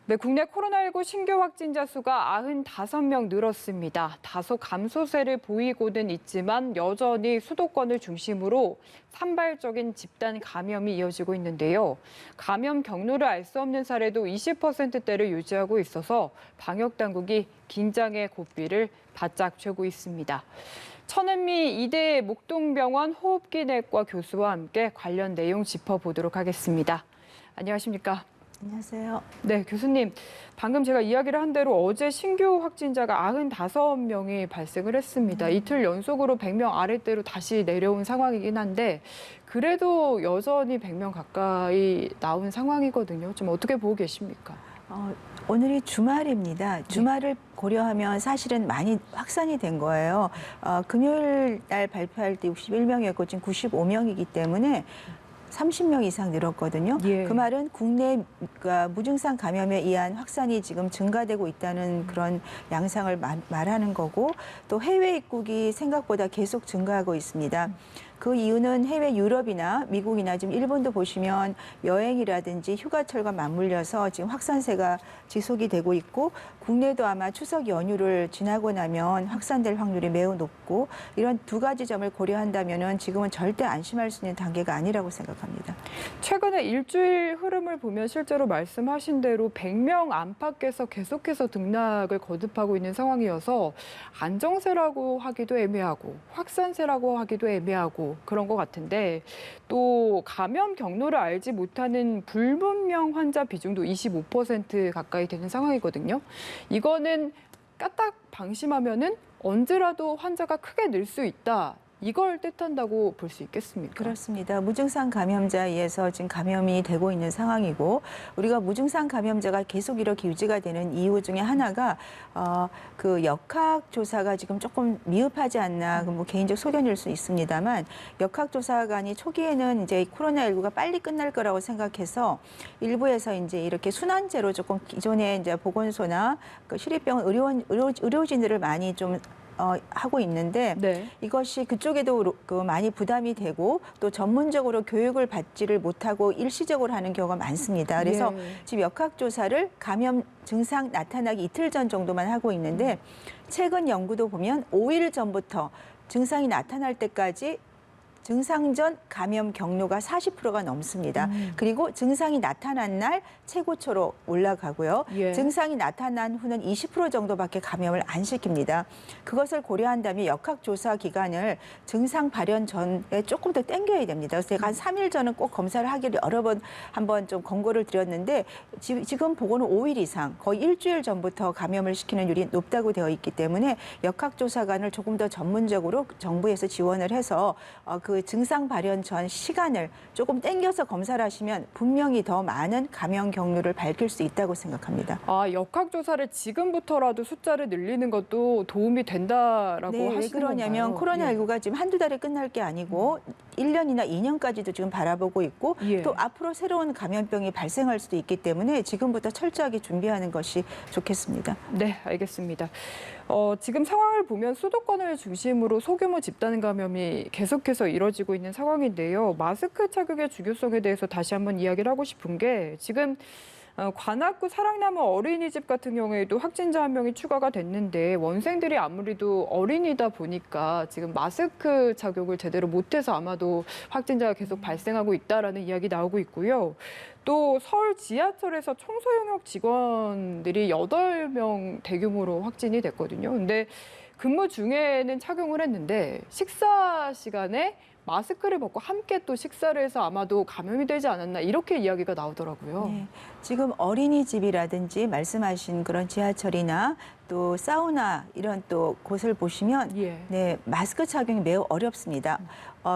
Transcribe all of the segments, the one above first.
네, 국내 코로나19 신규 확진자 수가 95명 늘었습니다. 다소 감소세를 보이고는 있지만 여전히 수도권을 중심으로 산발적인 집단 감염이 이어지고 있는데요. 감염 경로를 알 수 없는 사례도 20%대를 유지하고 있어서 방역당국이 긴장의 고삐를 바짝 쥐고 있습니다. 천은미 이대 목동병원 호흡기내과 교수와 함께 관련 내용 짚어보도록 하겠습니다. 안녕하십니까? 안녕하세요. 네, 교수님. 방금 제가 이야기를 한 대로 어제 신규 확진자가 95명이 발생을 했습니다. 이틀 연속으로 100명 아래대로 다시 내려온 상황이긴 한데 그래도 여전히 100명 가까이 나온 상황이거든요. 좀 어떻게 보고 계십니까? 오늘이 주말입니다. 주말을 고려하면 사실은 많이 확산이 된 거예요. 금요일 날 발표할 때 61명이었고 지금 95명이기 때문에 30명 이상 늘었거든요. 예. 그 말은 국내 무증상 감염에 의한 확산이 지금 증가되고 있다는 그런 양상을 말하는 거고 또 해외 입국이 생각보다 계속 증가하고 있습니다. 그 이유는 해외 유럽이나 미국이나 지금 일본도 보시면 여행이라든지 휴가철과 맞물려서 지금 확산세가 지속이 되고 있고 국내도 아마 추석 연휴를 지나고 나면 확산될 확률이 매우 높고 이런 두 가지 점을 고려한다면은 지금은 절대 안심할 수 있는 단계가 아니라고 생각합니다. 최근에 일주일 흐름을 보면 실제로 말씀하신 대로 100명 안팎에서 계속해서 등락을 거듭하고 있는 상황이어서 안정세라고 하기도 애매하고 확산세라고 하기도 애매하고 그런 것 같은데 또 감염 경로를 알지 못하는 불분명 환자 비중도 25% 가까이 되는 상황이거든요. 이거는 까딱 방심하면은 언제라도 환자가 크게 늘 수 있다. 이걸 뜻한다고 볼 수 있겠습니까? 그렇습니다. 무증상 감염자에 의해서 지금 감염이 되고 있는 상황이고 우리가 무증상 감염자가 계속 이렇게 유지가 되는 이유 중에 하나가 그 역학조사가 지금 조금 미흡하지 않나 뭐 개인적 소견일 수 있습니다만 역학조사관이 초기에는 이제 코로나19가 빨리 끝날 거라고 생각해서 일부에서 이제 이렇게 순환제로 조금 기존에 이제 보건소나 그 시립병원 의료진들을 많이 좀 하고 있는데 네. 이것이 그쪽에도 많이 부담이 되고 또 전문적으로 교육을 받지를 못하고 일시적으로 하는 경우가 많습니다. 그래서 지금 역학조사를 감염 증상 나타나기 이틀 전 정도만 하고 있는데 최근 연구도 보면 5일 전부터 증상이 나타날 때까지 증상 전 감염 경로가 40%가 넘습니다. 그리고 증상이 나타난 날 최고초로 올라가고요. 예. 증상이 나타난 후는 20% 정도밖에 감염을 안 시킵니다. 그것을 고려한다면 역학조사 기간을 증상 발현 전에 조금 더 당겨야 됩니다. 그래서 제가 한 3일 전은 꼭 검사를 하기를 여러 번 한번 좀 권고를 드렸는데 지금 보고는 5일 이상 거의 일주일 전부터 감염을 시키는 율이 높다고 되어 있기 때문에 역학조사관을 조금 더 전문적으로 정부에서 지원을 해서 그 증상 발현 전 시간을 조금 당겨서 검사를 하시면 분명히 더 많은 감염 경로를 밝힐 수 있다고 생각합니다. 역학조사를 지금부터라도 숫자를 늘리는 것도 도움이 된다라고 네, 왜 하시는 그러냐면 건가요? 코로나19가 지금 한두 달에 끝날 게 아니고 1년이나 2년까지도 지금 바라보고 있고 예. 또 앞으로 새로운 감염병이 발생할 수도 있기 때문에 지금부터 철저하게 준비하는 것이 좋겠습니다. 네, 알겠습니다. 지금 상황을 보면 수도권을 중심으로 소규모 집단 감염이 계속해서 이뤄지고 있는 상황인데요. 마스크 착용의 중요성에 대해서 다시 한번 이야기를 하고 싶은 게 지금 관악구 사랑나무 어린이집 같은 경우에도 확진자 한 명이 추가가 됐는데 원생들이 아무래도 어린이다 보니까 지금 마스크 착용을 제대로 못해서 아마도 확진자가 계속 발생하고 있다라는 이야기 나오고 있고요. 또 서울 지하철에서 청소 영역 직원들이 8명 대규모로 확진이 됐거든요. 근데 근무 중에는 착용을 했는데 식사 시간에 마스크를 벗고 함께 또 식사를 해서 아마도 감염이 되지 않았나 이렇게 이야기가 나오더라고요. 네, 지금 어린이집이라든지 말씀하신 그런 지하철이나 또 사우나 이런 또 곳을 보시면 예. 네, 마스크 착용이 매우 어렵습니다.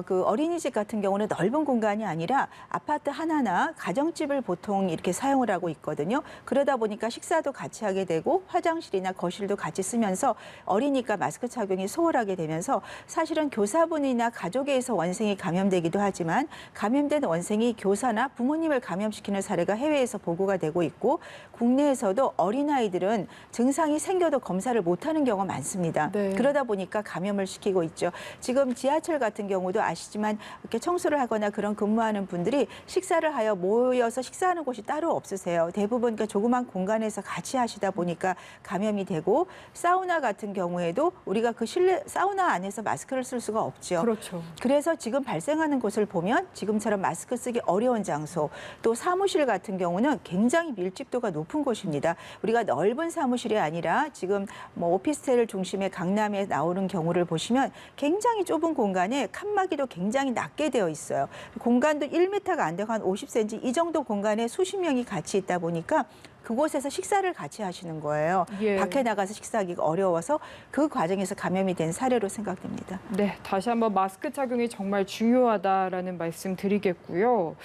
그 어린이집 같은 경우는 넓은 공간이 아니라 아파트 하나나 가정집을 보통 이렇게 사용을 하고 있거든요. 그러다 보니까 식사도 같이 하게 되고 화장실이나 거실도 같이 쓰면서 어리니까 마스크 착용이 소홀하게 되면서 사실은 교사분이나 가족에서 원생이 감염되기도 하지만 감염된 원생이 교사나 부모님을 감염시키는 사례가 해외에서 보고가 되고 있고 국내에서도 어린아이들은 증상이 생겨도 검사를 못하는 경우가 많습니다. 네. 그러다 보니까 감염을 시키고 있죠. 지금 지하철 같은 경우도 아시지만 이렇게 청소를 하거나 그런 근무하는 분들이 식사를 하여 모여서 식사하는 곳이 따로 없으세요. 대부분 그 조그만 공간에서 같이 하시다 보니까 감염이 되고 사우나 같은 경우에도 우리가 그 실내 사우나 안에서 마스크를 쓸 수가 없죠. 그렇죠. 그래서 지금 발생하는 곳을 보면 지금처럼 마스크 쓰기 어려운 장소, 또 사무실 같은 경우는 굉장히 밀집도가 높은 곳입니다. 우리가 넓은 사무실이 아니라 지금 뭐 오피스텔을 중심에 강남에 나오는 경우를 보시면 굉장히 좁은 공간에 칸막이도 굉장히 낮게 되어 있어요. 공간도 1m가 안 되고 한 50cm 이 정도 공간에 수십 명이 같이 있다 보니까 그곳에서 식사를 같이 하시는 거예요. 예. 밖에 나가서 식사하기가 어려워서 그 과정에서 감염이 된 사례로 생각됩니다. 네, 다시 한번 마스크 착용이 정말 중요하다라는 말씀 드리겠고요.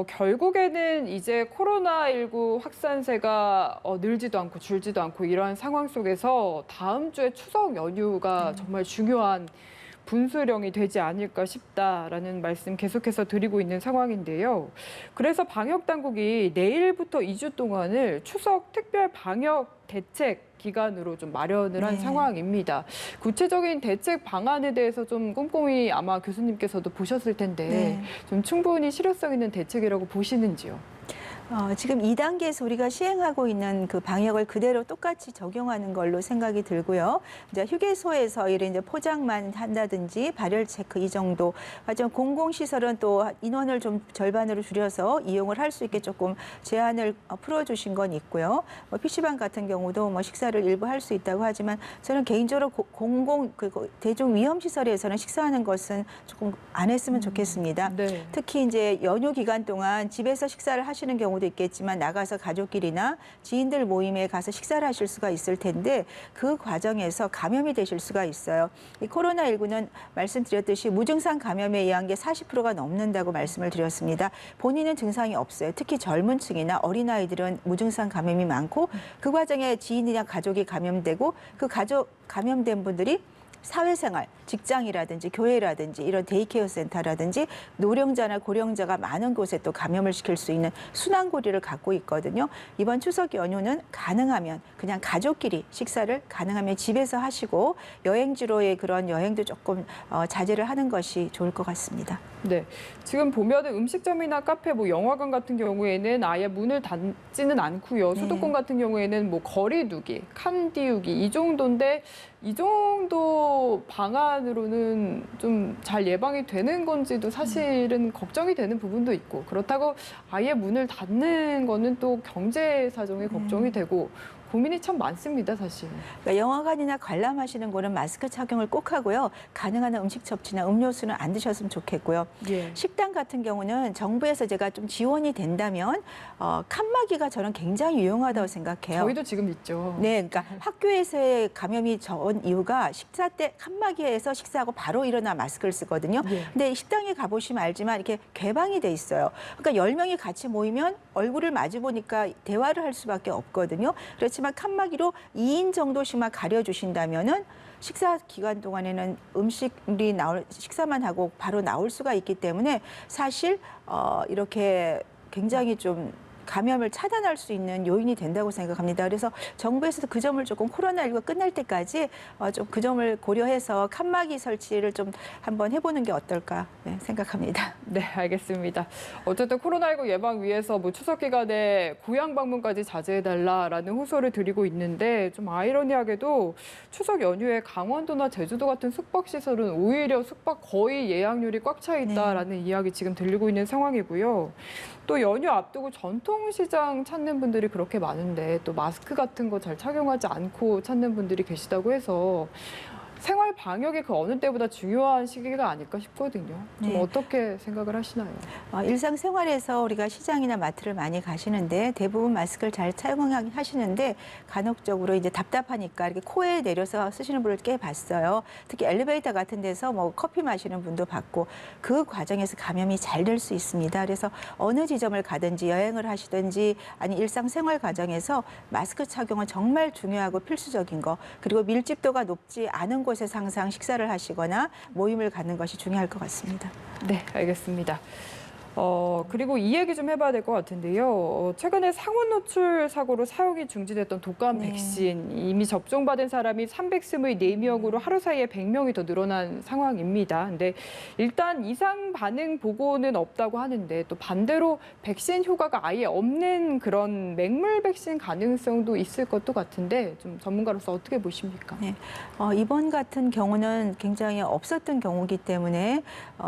결국에는 이제 코로나19 확산세가 늘지도 않고 줄지도 않고 이러한 상황 속에서 다음 주에 추석 연휴가 정말 중요한 분수령이 되지 않을까 싶다라는 말씀 계속해서 드리고 있는 상황인데요. 그래서 방역 당국이 내일부터 2주 동안을 추석 특별 방역 대책 기간으로 좀 마련을 한 네. 상황입니다. 구체적인 대책 방안에 대해서 좀 꼼꼼히 아마 교수님께서도 보셨을 텐데 네. 좀 충분히 실효성 있는 대책이라고 보시는지요? 지금 2단계에서 우리가 시행하고 있는 그 방역을 그대로 똑같이 적용하는 걸로 생각이 들고요. 이제 휴게소에서 이제 포장만 한다든지 발열 체크 이 정도. 하지만 공공시설은 또 인원을 좀 절반으로 줄여서 이용을 할 수 있게 조금 제한을 풀어주신 건 있고요. 뭐 PC방 같은 경우도 뭐 식사를 일부 할 수 있다고 하지만 저는 개인적으로 공공 대중 위험시설에서는 식사하는 것은 조금 안 했으면 좋겠습니다. 네. 특히 이제 연휴 기간 동안 집에서 식사를 하시는 경우도 있겠지만 나가서 가족끼리나 지인들 모임에 가서 식사를 하실 수가 있을 텐데 그 과정에서 감염이 되실 수가 있어요. 이 코로나19는 말씀드렸듯이 무증상 감염에 의한 게 40%가 넘는다고 말씀을 드렸습니다. 본인은 증상이 없어요. 특히 젊은 층이나 어린아이들은 무증상 감염이 많고 그 과정에 지인이나 가족이 감염되고 그 가족 감염된 분들이 사회생활, 직장이라든지 교회라든지 이런 데이케어 센터라든지 노령자나 고령자가 많은 곳에 또 감염을 시킬 수 있는 순환고리를 갖고 있거든요. 이번 추석 연휴는 가능하면 그냥 가족끼리 식사를 가능하면 집에서 하시고 여행지로의 그런 여행도 조금 자제를 하는 것이 좋을 것 같습니다. 네, 지금 보면 음식점이나 카페, 뭐 영화관 같은 경우에는 아예 문을 닫지는 않고요. 네. 수도권 같은 경우에는 뭐 거리 두기, 칸 띄우기 이 정도인데 이 정도 방안으로는 좀 잘 예방이 되는 건지도 사실은 걱정이 되는 부분도 있고 그렇다고 아예 문을 닫는 거는 또 경제 사정에 걱정이 되고 고민이 참 많습니다, 사실. 그러니까 영화관이나 관람하시는 곳은 마스크 착용을 꼭 하고요. 가능한 음식 섭취나 음료수는 안 드셨으면 좋겠고요. 예. 식당 같은 경우는 정부에서 제가 좀 지원이 된다면 칸막이가 저는 굉장히 유용하다고 생각해요. 저희도 지금 있죠. 네, 그러니까 학교에서의 감염이 적은 이유가 식사 때 칸막이에서 식사하고 바로 일어나 마스크를 쓰거든요. 예. 근데 식당에 가보시면 알지만 이렇게 개방이 돼 있어요. 그러니까 10명이 같이 모이면 얼굴을 마주 보니까 대화를 할 수밖에 없거든요. 그렇지만 칸막이로 2인 정도씩만 가려주신다면은 식사 기간 동안에는 음식이 식사만 하고 바로 나올 수가 있기 때문에 사실 이렇게 굉장히 좀 감염을 차단할 수 있는 요인이 된다고 생각합니다. 그래서 정부에서도 그 점을 조금 코로나19가 끝날 때까지 좀 그 점을 고려해서 칸막이 설치를 좀 한번 해보는 게 어떨까 생각합니다. 네, 알겠습니다. 어쨌든 코로나19 예방 위해서 뭐 추석 기간에 고향 방문까지 자제해달라라는 호소를 드리고 있는데 좀 아이러니하게도 추석 연휴에 강원도나 제주도 같은 숙박시설은 오히려 숙박 거의 예약률이 꽉 차 있다라는 이야기 지금 들리고 있는 상황이고요. 또 연휴 앞두고 전통시장 찾는 분들이 그렇게 많은데 또 마스크 같은 거 잘 착용하지 않고 찾는 분들이 계시다고 해서 생활 방역이 그 어느 때보다 중요한 시기가 아닐까 싶거든요. 좀 네. 어떻게 생각을 하시나요? 일상생활에서 우리가 시장이나 마트를 많이 가시는데 대부분 마스크를 잘 착용하시는데 간혹적으로 이제 답답하니까 이렇게 코에 내려서 쓰시는 분을 꽤 봤어요. 특히 엘리베이터 같은 데서 뭐 커피 마시는 분도 봤고 그 과정에서 감염이 잘 될 수 있습니다. 그래서 어느 지점을 가든지 여행을 하시든지 아니 일상생활 과정에서 마스크 착용은 정말 중요하고 필수적인 거 그리고 밀집도가 높지 않은 곳에서 항상 식사를 하시거나 모임을 갖는 것이 중요할 것 같습니다. 네, 알겠습니다. 그리고 이 얘기 좀 해봐야 될 것 같은데요. 최근에 상온 노출 사고로 사용이 중지됐던 독감 네. 백신 이미 접종받은 사람이 324명으로 하루 사이에 100명이 더 늘어난 상황입니다. 근데 일단 이상 반응 보고는 없다고 하는데 또 반대로 백신 효과가 아예 없는 그런 맹물 백신 가능성도 있을 것도 같은데 좀 전문가로서 어떻게 보십니까? 네. 이번 같은 경우는 굉장히 없었던 경우이기 때문에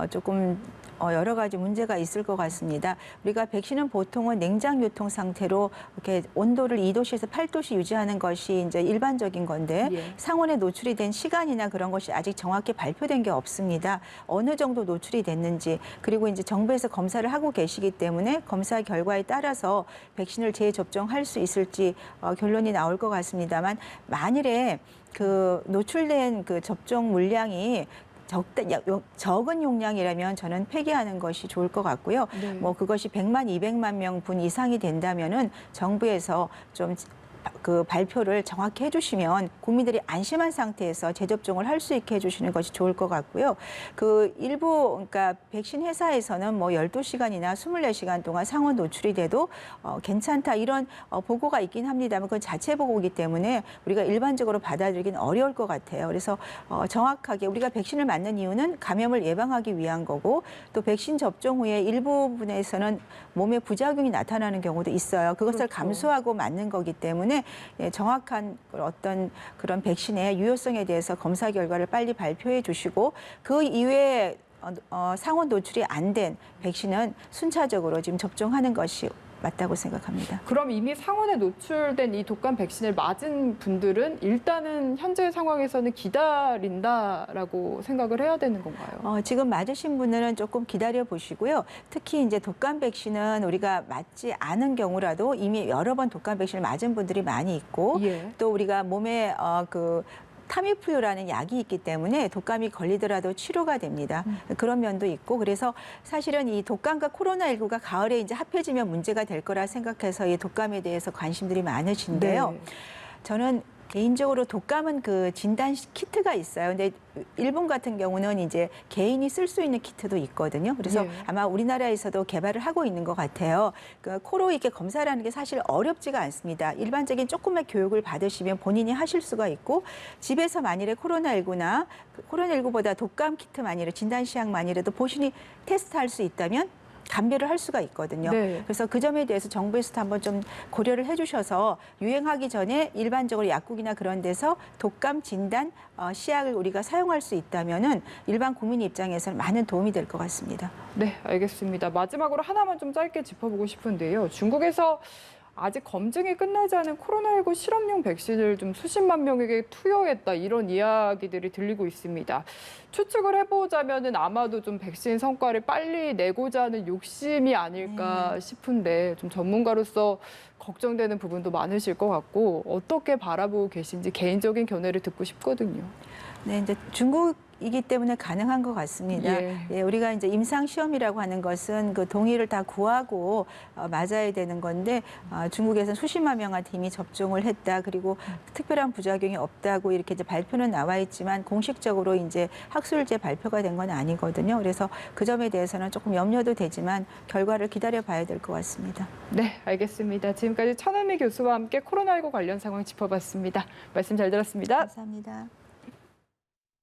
조금 여러 가지 문제가 있을 것 같습니다. 우리가 백신은 보통은 냉장 유통 상태로 이렇게 온도를 2도씨에서 8도씨 유지하는 것이 이제 일반적인 건데 예. 상온에 노출이 된 시간이나 그런 것이 아직 정확히 발표된 게 없습니다. 어느 정도 노출이 됐는지 그리고 이제 정부에서 검사를 하고 계시기 때문에 검사 결과에 따라서 백신을 재접종할 수 있을지 결론이 나올 것 같습니다만 만일에 그 노출된 그 접종 물량이 적은 용량이라면 저는 폐기하는 것이 좋을 것 같고요. 네. 뭐 그것이 100만, 200만 명분 이상이 된다면은 정부에서 좀 그 발표를 정확히 해주시면 국민들이 안심한 상태에서 재접종을 할 수 있게 해주시는 것이 좋을 것 같고요. 그 일부 그러니까 백신 회사에서는 뭐 12시간이나 24시간 동안 상온 노출이 돼도 괜찮다 이런 보고가 있긴 합니다만 그건 자체 보고이기 때문에 우리가 일반적으로 받아들이긴 어려울 것 같아요. 그래서 정확하게 우리가 백신을 맞는 이유는 감염을 예방하기 위한 거고 또 백신 접종 후에 일부분에서는 몸에 부작용이 나타나는 경우도 있어요. 그것을 그렇죠. 감수하고 맞는 거기 때문에 정확한 어떤 그런 백신의 유효성에 대해서 검사 결과를 빨리 발표해 주시고 그 이외에 상온 노출이 안 된 백신은 순차적으로 지금 접종하는 것이 맞다고 생각합니다. 그럼 이미 상온에 노출된 이 독감 백신을 맞은 분들은 일단은 현재 상황에서는 기다린다라고 생각을 해야 되는 건가요? 지금 맞으신 분들은 조금 기다려 보시고요. 특히 이제 독감 백신은 우리가 맞지 않은 경우라도 이미 여러 번 독감 백신을 맞은 분들이 많이 있고 예. 또 우리가 몸에 타미플루라는 약이 있기 때문에 독감이 걸리더라도 치료가 됩니다. 그런 면도 있고 그래서 사실은 이 독감과 코로나19가 가을에 이제 합해지면 문제가 될 거라 생각해서 이 독감에 대해서 관심들이 많으신데요. 네. 저는 개인적으로 독감은 그 진단 키트가 있어요. 근데 일본 같은 경우는 이제 개인이 쓸 수 있는 키트도 있거든요. 그래서 예. 아마 우리나라에서도 개발을 하고 있는 것 같아요. 그 코로 이렇게 검사를 하는 게 사실 어렵지가 않습니다. 일반적인 조금만 교육을 받으시면 본인이 하실 수가 있고 집에서 만일에 코로나19나 코로나19보다 독감 키트만이라도 진단 시약만이라도 본인이 테스트할 수 있다면 감별을 할 수가 있거든요. 네. 그래서 그 점에 대해서 정부에서도 한번 좀 고려를 해주셔서 유행하기 전에 일반적으로 약국이나 그런 데서 독감 진단 시약을 우리가 사용할 수 있다면은 일반 국민 입장에서는 많은 도움이 될 것 같습니다. 네, 알겠습니다. 마지막으로 하나만 좀 짧게 짚어보고 싶은데요. 중국에서 아직 검증이 끝나지 않은 코로나19 실험용 백신을 좀 수십만 명에게 투여했다 이런 이야기들이 들리고 있습니다. 추측을 해보자면은 아마도 좀 백신 성과를 빨리 내고자 하는 욕심이 아닐까 싶은데 좀 전문가로서 걱정되는 부분도 많으실 것 같고 어떻게 바라보고 계신지 개인적인 견해를 듣고 싶거든요. 네, 이제 중국이기 때문에 가능한 것 같습니다. 예. 우리가 이제 임상 시험이라고 하는 것은 그 동의를 다 구하고 맞아야 되는 건데 중국에서는 수십만 명한테 이미 접종을 했다. 그리고 특별한 부작용이 없다고 이렇게 이제 발표는 나와 있지만 공식적으로 이제 학술제 발표가 된 건 아니거든요. 그래서 그 점에 대해서는 조금 염려도 되지만 결과를 기다려 봐야 될 것 같습니다. 네, 알겠습니다. 지금까지 천은미 교수와 함께 코로나19 관련 상황 짚어봤습니다. 말씀 잘 들었습니다. 감사합니다.